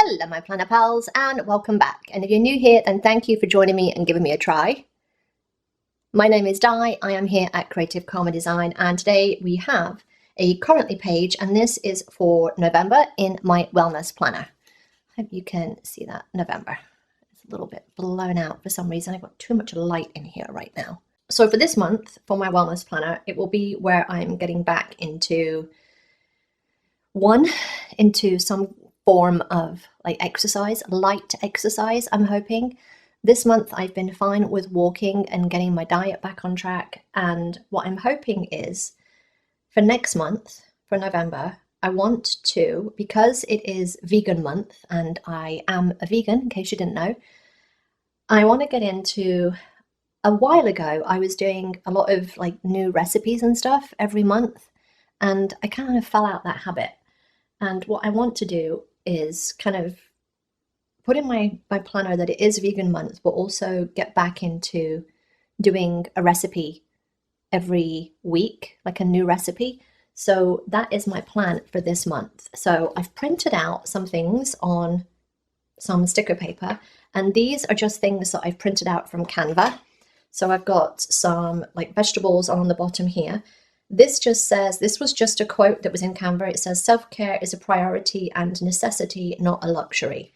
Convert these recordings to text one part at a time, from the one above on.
Hello my planner pals and welcome back, and if you're new here then thank you for joining me and giving me a try. My name is Di, I am here at Creative Karma Design, and today we have a currently page, and this is for November in my wellness planner. I hope you can see that November. It's a little bit blown out for some reason. I've got too much light in here right now. So for this month, for my wellness planner, it will be where I'm getting back into some form of like exercise, light exercise, I'm hoping. This month I've been fine with walking and getting my diet back on track, and what I'm hoping is for next month, for November, I want to, because it is vegan month and I am a vegan in case you didn't know, I want to get into, a while ago I was doing a lot of like new recipes and stuff every month, and I kind of fell out that habit. And what I want to do is kind of put in my planner that it is vegan month, but also get back into doing a recipe every week, like a new recipe. So that is my plan for this month. So I've printed out some things on some sticker paper, and these are just things that I've printed out from Canva. So I've got some like vegetables on the bottom here. This just says, this was just a quote that was in Canva. It says, self-care is a priority and necessity, not a luxury.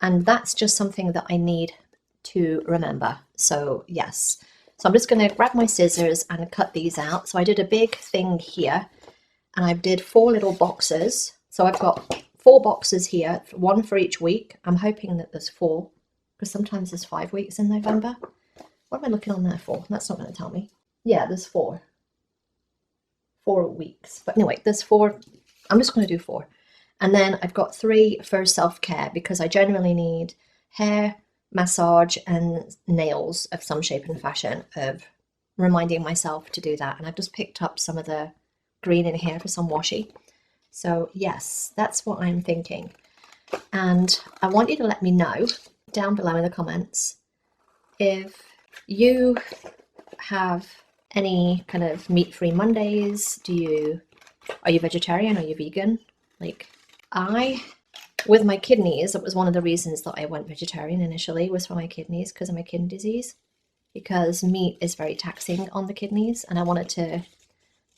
And that's just something that I need to remember. So yes, so I'm just going to grab my scissors and cut these out. So I did a big thing here, and I did 4 little boxes. So I've got 4 boxes here, 1 for each week. I'm hoping that there's 4, because sometimes there's 5 weeks in November. What am I looking on there for? That's not going to tell me. Yeah, there's 4 weeks. But anyway, there's 4. I'm just going to do 4. And then I've got 3 for self-care, because I generally need hair, massage, and nails of some shape and fashion, of reminding myself to do that. And I've just picked up some of the green in here for some washi. So yes, that's what I'm thinking. And I want you to let me know down below in the comments if you have any kind of meat-free Mondays. Are you vegetarian? Are you vegan? Like with my kidneys, it was one of the reasons that I went vegetarian initially, was for my kidneys, because of my kidney disease, because meat is very taxing on the kidneys and I wanted to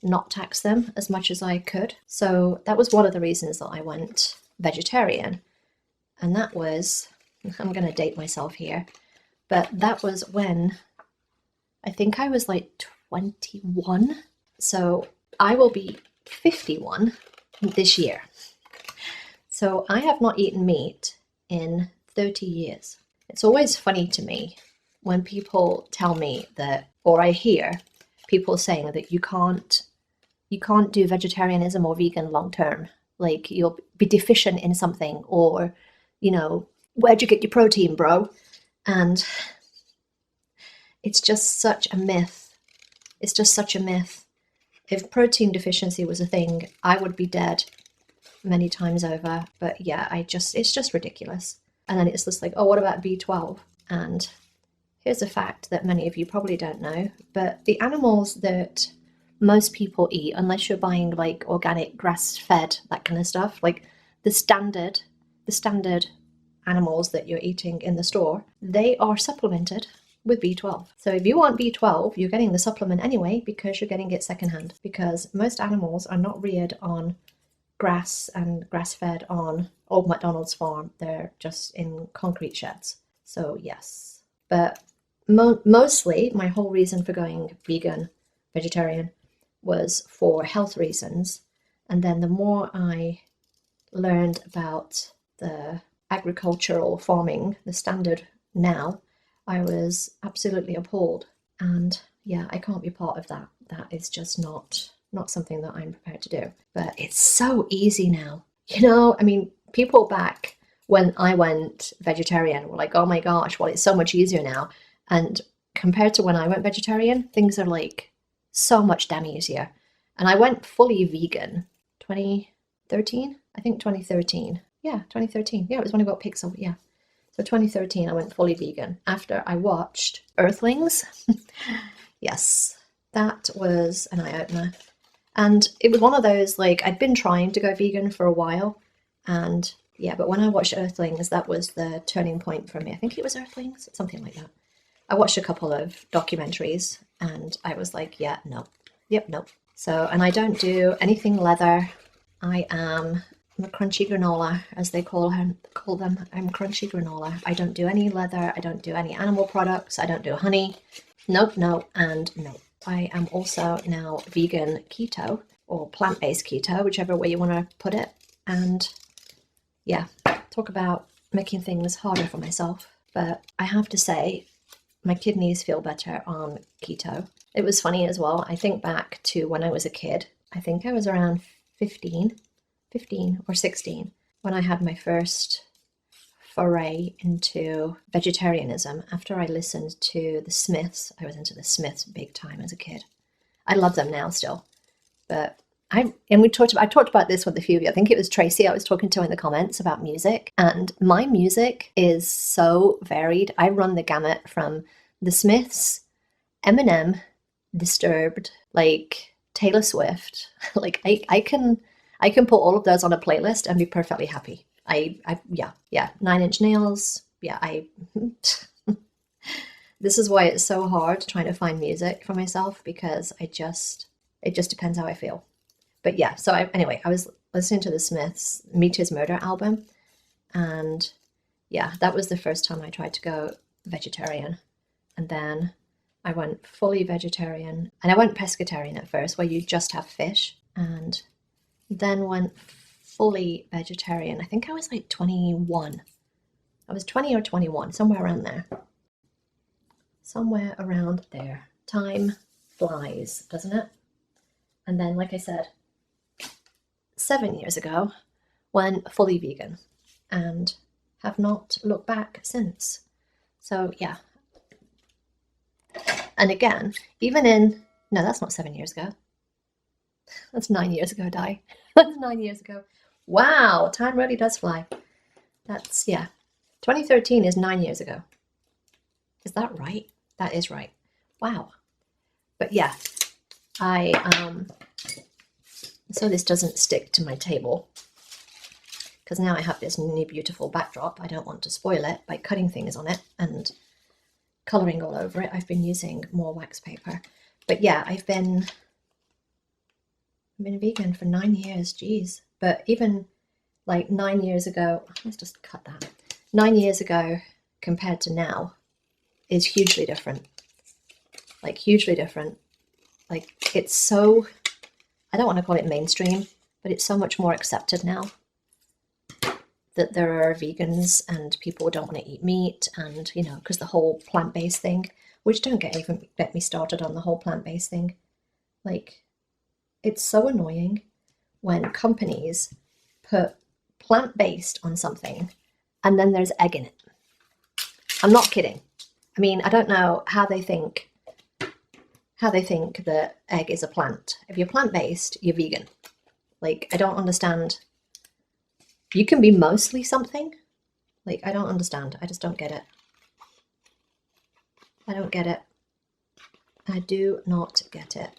not tax them as much as I could. So that was one of the reasons that I went vegetarian. And that was, I'm going to date myself here, but that was when I think I was like 21. So I will be 51 this year. So I have not eaten meat in 30 years. It's always funny to me when people tell me that, or I hear people saying that you can't do vegetarianism or vegan long term. Like you'll be deficient in something, or, you know, where'd you get your protein, bro? And it's just such a myth. It's just such a myth. If protein deficiency was a thing, I would be dead many times over. But yeah, it's just ridiculous. And then it's just like, oh, what about B12? And here's a fact that many of you probably don't know, but the animals that most people eat, unless you're buying like organic, grass-fed, that kind of stuff, like the standard animals that you're eating in the store, they are supplemented with B12. So if you want B12, you're getting the supplement anyway, because you're getting it secondhand, because most animals are not reared on grass and grass-fed on Old MacDonald's farm. They're just in concrete sheds. So yes, but mostly my whole reason for going vegetarian was for health reasons. And then the more I learned about the agricultural farming, the standard now, I was absolutely appalled. And yeah, I can't be part of that. That is just not something that I'm prepared to do. But it's so easy now. You know, I mean, people back when I went vegetarian were like, oh my gosh, well, it's so much easier now. And compared to when I went vegetarian, things are like so much damn easier. And I went fully vegan 2013, I think 2013. Yeah, 2013. Yeah, it was when I got Pixel. Yeah. So 2013, I went fully vegan after I watched Earthlings. Yes, that was an eye-opener. And it was one of those, like, I'd been trying to go vegan for a while, and Yeah, but when I watched Earthlings, that was the turning point for me. I think it was Earthlings, something like that. I watched a couple of documentaries and I was like, yeah, no. Yep, no. So, and I don't do anything leather. I'm a crunchy granola, as they call them. I'm crunchy granola. I don't do any leather. I don't do any animal products. I don't do honey. Nope, no, and no. I am also now vegan keto or plant-based keto, whichever way you want to put it. And yeah, talk about making things harder for myself. But I have to say, my kidneys feel better on keto. It was funny as well. I think back to when I was a kid. I think I was around 15 or 16 when I had my first foray into vegetarianism. After I listened to the Smiths, I was into the Smiths big time as a kid. I love them now still, but I talked about this with a few of you. I think it was Tracy I was talking to in the comments about music, and my music is so varied. I run the gamut from the Smiths, Eminem, Disturbed, like Taylor Swift. Like I can put all of those on a playlist and be perfectly happy. Yeah. 9 Inch Nails. Yeah, this is why it's so hard trying to find music for myself, because it just depends how I feel. But yeah, so anyway, I was listening to the Smiths' Meet His Murder album, and yeah, that was the first time I tried to go vegetarian. And then I went fully vegetarian, and I went pescatarian at first, where you just have fish, and then went fully vegetarian. I think I was like 21. I was 20 or 21, somewhere around there. Somewhere around there. Time flies, doesn't it? And then, like I said, 7 years ago, went fully vegan and have not looked back since. So yeah. And again, no, that's not 7 years ago. That's 9 years ago, Di. That's 9 years ago. Wow, time really does fly. That's, yeah. 2013 is 9 years ago. Is that right? That is right. Wow. But yeah, so this doesn't stick to my table, because now I have this new beautiful backdrop. I don't want to spoil it by cutting things on it and colouring all over it. I've been using more wax paper. But yeah, I've been vegan for 9 years, geez. But even like 9 years ago, let's just cut that. 9 years ago compared to now is hugely different. Like hugely different. Like it's so, I don't want to call it mainstream, but it's so much more accepted now that there are vegans and people don't want to eat meat, and you know, because the whole plant-based thing, which don't get me started on the whole plant-based thing. Like, it's so annoying when companies put plant-based on something and then there's egg in it. I'm not kidding. I mean, I don't know how they think that egg is a plant. If you're plant-based, you're vegan. Like, I don't understand. You can be mostly something. Like, I don't understand. I just don't get it. I don't get it. I do not get it.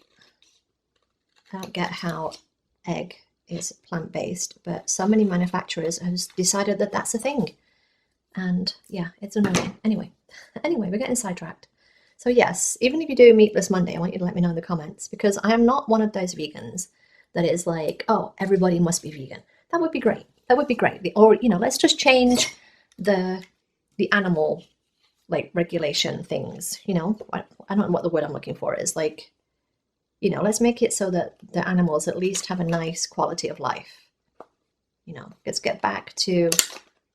I don't get how egg is plant-based, but so many manufacturers have decided that that's a thing. And yeah, it's annoying. Anyway, we're getting sidetracked. So yes, even if you do Meatless Monday, I want you to let me know in the comments, because I am not one of those vegans that is like, oh, everybody must be vegan. That would be great. That would be great. Or, you know, let's just change the animal, like, regulation things, you know. I don't know what the word I'm looking for is. Like, you know, let's make it so that the animals at least have a nice quality of life. You know, let's get back to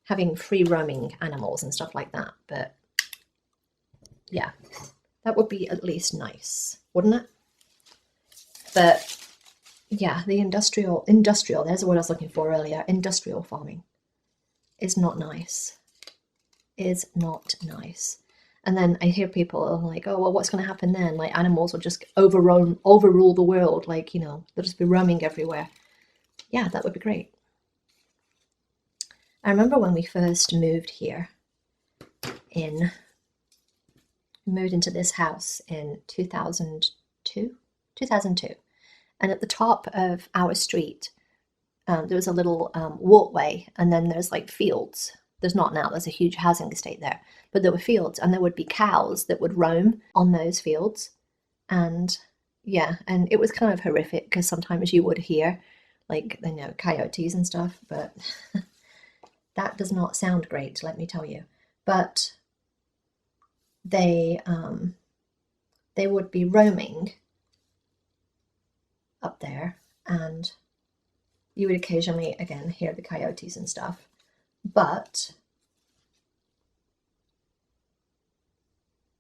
having free roaming animals and stuff like that. But yeah, that would be at least nice, wouldn't it? But yeah, the industrial, there's the word I was looking for earlier, industrial farming is not nice. Is not nice. And then I hear people like, oh, well, what's going to happen then? Like, animals will just overrule the world. Like, you know, they'll just be roaming everywhere. Yeah, that would be great. I remember when we first moved here moved into this house in 2002. And at the top of our street, there was a little walkway, and then there's like fields. There's not now, there's a huge housing estate there, but there were fields, and there would be cows that would roam on those fields. And yeah, and it was kind of horrific because sometimes you would hear like, you know, coyotes and stuff, but that does not sound great, let me tell you. But they would be roaming up there, and you would occasionally again hear the coyotes and stuff. But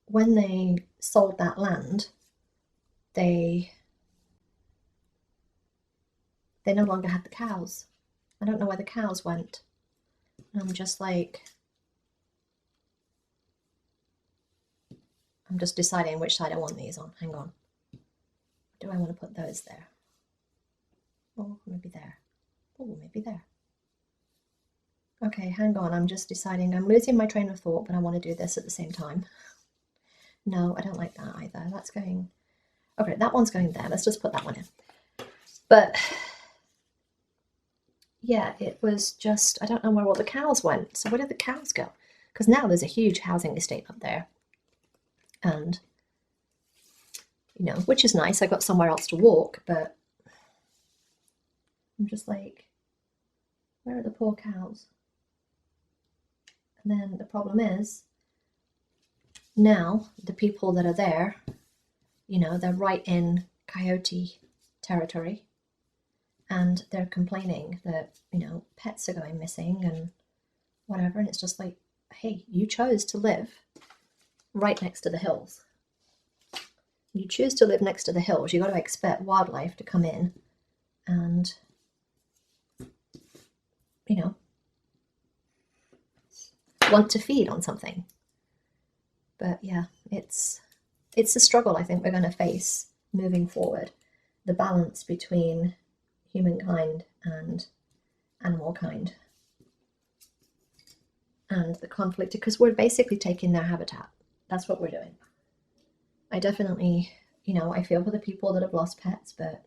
when they sold that land, they no longer had the cows. I don't know where the cows went. I'm just like, I'm just deciding which side I want these on. Hang on. Do I want to put those there? Oh, maybe there. Oh, maybe there. Okay, hang on. I'm just deciding. I'm losing my train of thought, but I want to do this at the same time. No, I don't like that either. That's going... Okay, that one's going there. Let's just put that one in. But yeah, it was just, I don't know where all the cows went. So where did the cows go? Because now there's a huge housing estate up there. And, you know, which is nice. I got somewhere else to walk, but I'm just like, where are the poor cows? And then the problem is, now the people that are there, you know, they're right in coyote territory, and they're complaining that, you know, pets are going missing and whatever. And it's just like, hey, you chose to live right next to the hills. You choose to live next to the hills, you got to expect wildlife to come in and, you know, want to feed on something. But yeah, it's a struggle I think we're going to face moving forward. The balance between humankind and animal kind, and the conflict, because we're basically taking their habitat. That's what we're doing. I definitely, you know, I feel for the people that have lost pets, but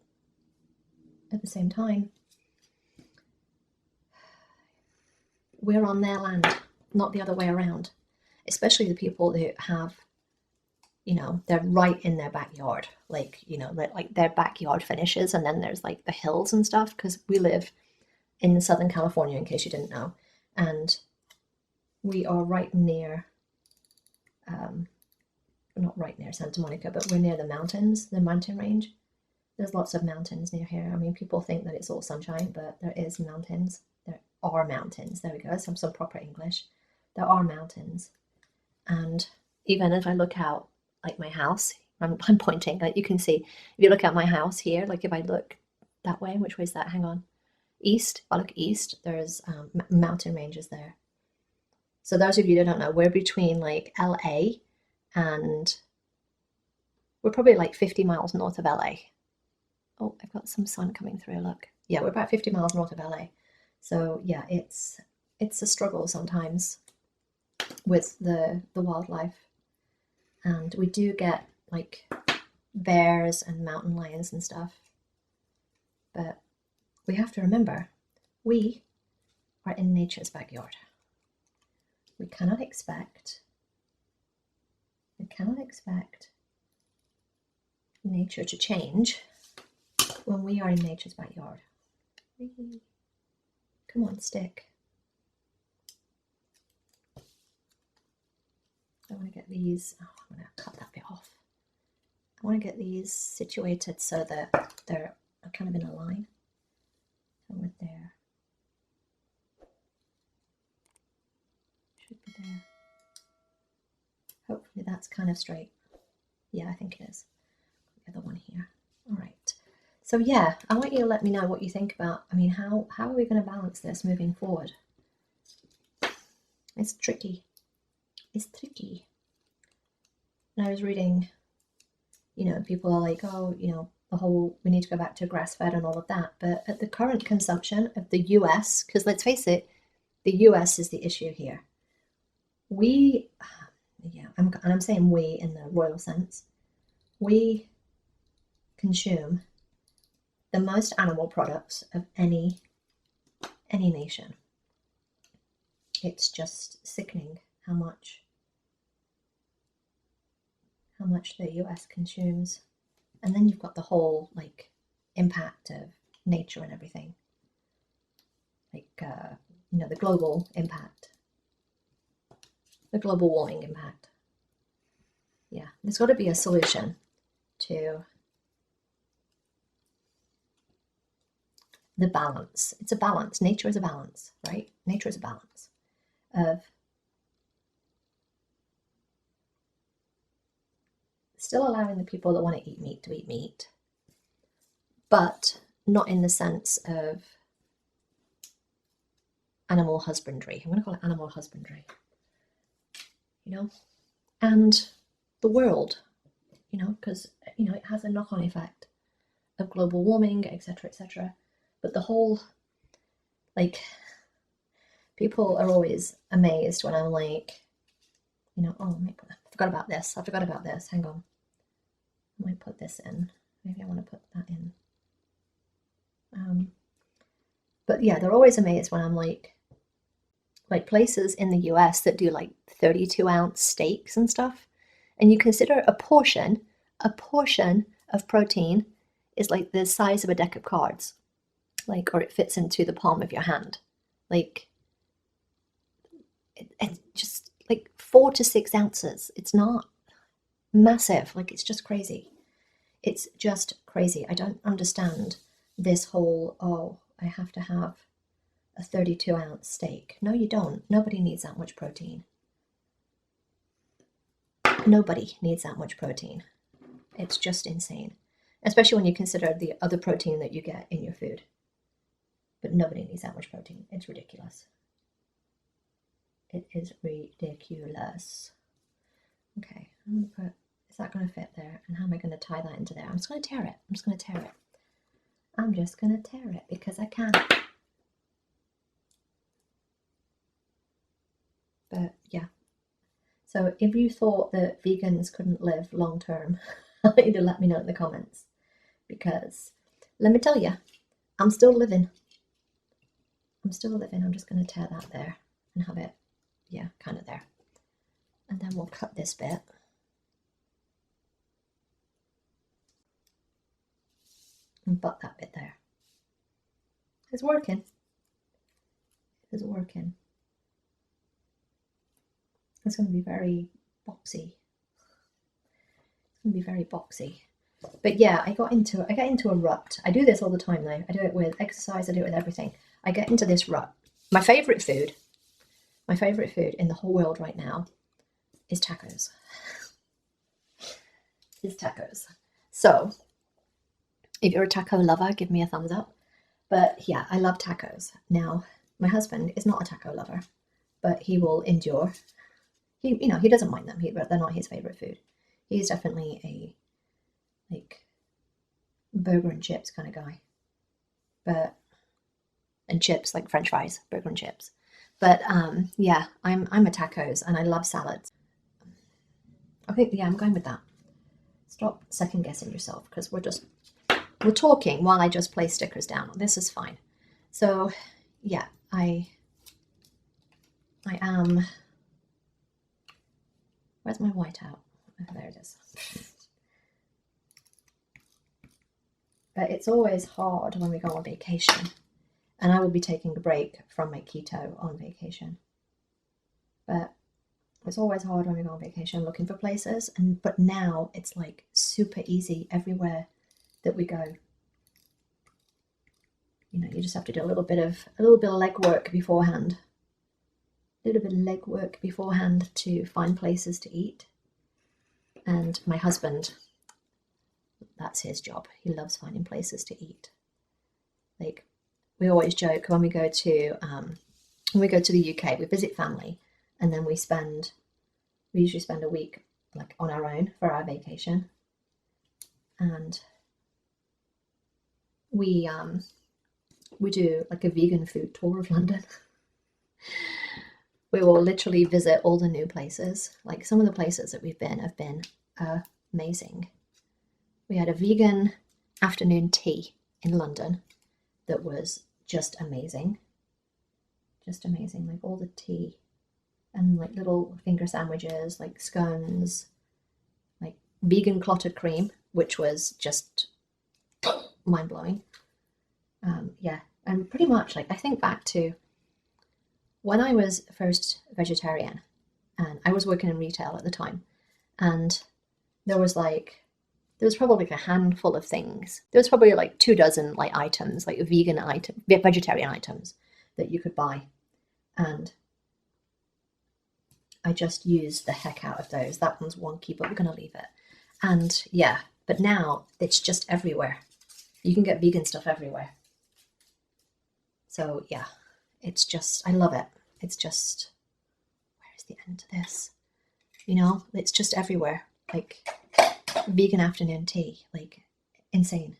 at the same time, we're on their land, not the other way around. Especially the people who have, you know, they're right in their backyard, like, you know, like their backyard finishes, and then there's like the hills and stuff, because we live in Southern California, in case you didn't know, and we are right near, not right near Santa Monica, but we're near the mountains, the mountain range. There's lots of mountains near here. I mean, people think that it's all sunshine, but there is mountains. There are mountains. There we go. Some proper English. There are mountains. And even if I look out, like my house, I'm pointing, like you can see, if you look at my house here, like if I look that way, which way is that? Hang on. East, if I look east, there's mountain ranges there. So those of you that don't know, we're between like LA and we're probably like 50 miles north of LA. Oh, I've got some sun coming through, look. Yeah, we're about 50 miles north of LA. So yeah, it's a struggle sometimes with the wildlife. And we do get like bears and mountain lions and stuff. But we have to remember, we are in nature's backyard. We cannot expect nature to change when we are in nature's backyard. Come on, stick. I want to get these, oh, I'm going to cut that bit off. I want to get these situated so that they're kind of in a line. So with there. Should be there. Hopefully that's kind of straight. Yeah, I think it is. The other one here. All right. So yeah, I want you to let me know what you think about, I mean, how are we going to balance this moving forward? It's tricky. It's tricky. And I was reading, you know, people are like, oh, you know, the whole, we need to go back to grass-fed and all of that. But at the current consumption of the US, because let's face it, the US is the issue here. We, yeah, I'm saying we in the royal sense, we consume the most animal products of any any nation. It's just sickening how much the US consumes. And then you've got the whole like impact of nature and everything, like you know, the global impact, the global warming impact. Yeah, there's got to be a solution to the balance. It's a balance. Nature is a balance, right? Nature is a balance of still allowing the people that want to eat meat, but not in the sense of animal husbandry. I'm going to call it animal husbandry, you know, and the world, you know, because, you know, it has a knock-on effect of global warming, etc., etc. But the whole, like, people are always amazed when I'm like, you know, oh, I forgot about this. I forgot about this. Hang on. I might put this in. Maybe I want to put that in. But yeah, they're always amazed when I'm like places in the US that do like 32-ounce steaks and stuff. And you consider a portion of protein is like the size of a deck of cards, like, or it fits into the palm of your hand. Like, it's just like 4 to 6 ounces. It's not massive. Like, it's just crazy. It's just crazy. I don't understand this whole, oh, I have to have a 32-ounce steak. No, you don't. Nobody needs that much protein. Nobody needs that much protein. It's just insane, especially when you consider the other protein that you get in your food. But nobody needs that much protein. It's ridiculous. It is ridiculous. Okay, I'm going to put, is that going to fit there? And how am I going to tie that into there? I'm just going to tear it. I'm just going to tear it. I'm just going to tear it because I can. But yeah. So if you thought that vegans couldn't live long term, I need to let me know in the comments, because let me tell you, I'm still living. I'm still living. I'm just going to tear that there and have it, yeah, kind of there. And then we'll cut this bit. And butt that bit there. It's working. It's working. It's going to be very boxy. It's going to be very boxy. But yeah, I get into a rut. I do this all the time now. I do it with exercise. I do it with everything. I get into this rut. My favorite food in the whole world right now is tacos. So if you're a taco lover, give me a thumbs up. But yeah, I love tacos. Now, my husband is not a taco lover, but he will endure. He doesn't mind them. They're not his favorite food. He's definitely a like burger and chips kind of guy. And chips, like French fries, burger and chips. But yeah, I'm a tacos and I love salads. Okay, yeah, I'm going with that. Stop second guessing yourself, because we're talking while I just place stickers down. This is fine. So yeah, I am. Where's my whiteout? Oh, there it is. But it's always hard when we go on vacation, and I will be taking a break from my keto on vacation. But it's always hard when we go on vacation looking for places, but now it's like super easy everywhere that we go. You know, you just have to do a little bit of legwork beforehand. A little bit of legwork beforehand to find places to eat. And my husband, that's his job. He loves finding places to eat. Like, we always joke when we go to the UK, we visit family, and then we usually spend a week like on our own for our vacation, and we do like a vegan food tour of London. We will literally visit all the new places. Like, some of the places that we've been have been amazing. We had a vegan afternoon tea in London that was just amazing. just amazing. Like all the tea and like little finger sandwiches, like scones, like vegan clotted cream, which was just mind-blowing. Yeah, and pretty much like I think back to when I was first vegetarian, and I was working in retail at the time, and there was probably like a handful of things. There was probably like 24 like items, like vegetarian items that you could buy, and I just used the heck out of those. That one's wonky, but we're gonna leave it. And yeah, but now it's just everywhere. You can get vegan stuff everywhere. So yeah, it's just, I love it. It's just, where is the end to this? You know, it's just everywhere. Like vegan afternoon tea, like insane.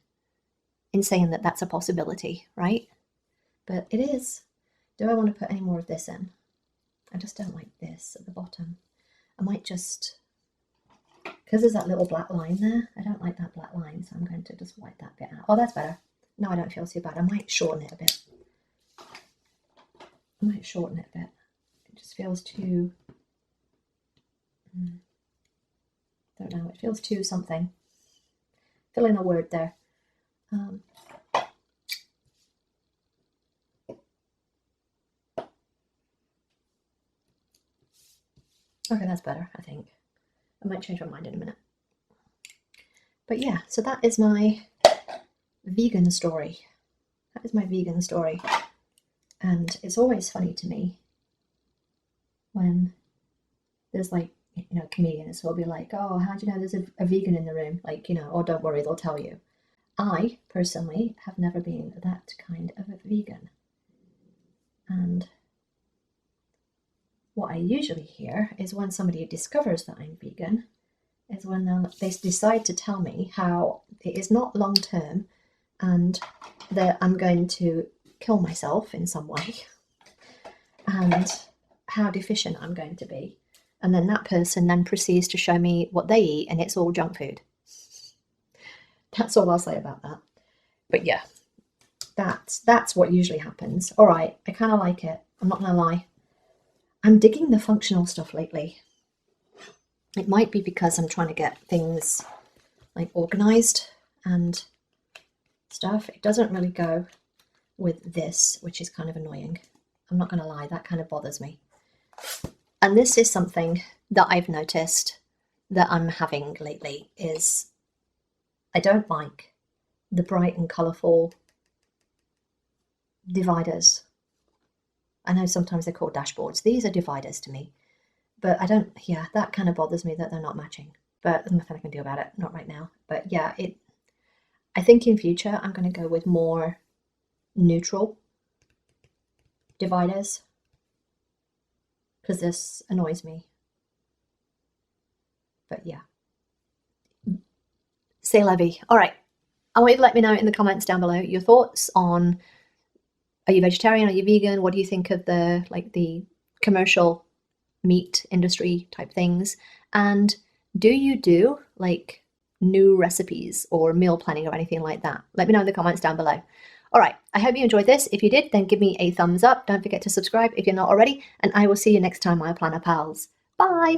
Insane that that's a possibility, right? But it is. Do I want to put any more of this in? I just don't like this at the bottom. I might just, because there's that little black line there, I don't like that black line, so I'm going to just wipe that bit out. Oh, that's better. No, I don't feel too bad. I might shorten it a bit. It just feels too, don't know, it feels too something. Fill in a word there. Okay, that's better, I think. I might change my mind in a minute. But yeah, so that is my vegan story. And it's always funny to me when there's like, you know, comedians who'll be like, oh, how do you know there's a vegan in the room? Like, you know, oh, don't worry, they'll tell you. I personally have never been that kind of a vegan. And what I usually hear is when somebody discovers that I'm vegan, is when they decide to tell me how it is not long term and that I'm going to kill myself in some way and how deficient I'm going to be. And then that person then proceeds to show me what they eat and it's all junk food. That's all I'll say about that. But yeah, that's what usually happens. All right, I kind of like it. I'm not going to lie. I'm digging the functional stuff lately. It might be because I'm trying to get things like organized and stuff. It doesn't really go with this, which is kind of annoying. I'm not going to lie, that kind of bothers me. And this is something that I've noticed that I'm having lately is I don't like the bright and colourful dividers. I know sometimes they're called dashboards. These are dividers to me. But I don't, yeah, that kind of bothers me that they're not matching. But there's nothing I can do about it, not right now. But yeah, I think in future I'm going to go with more neutral dividers because this annoys me. But yeah. C'est la vie. All right. I want you to let me know in the comments down below your thoughts on, are you vegetarian? Are you vegan? What do you think of the commercial meat industry type things? And do you do like new recipes or meal planning or anything like that? Let me know in the comments down below. All right, I hope you enjoyed this. If you did, then give me a thumbs up. Don't forget to subscribe if you're not already, and I will see you next time, my planner pals. Bye.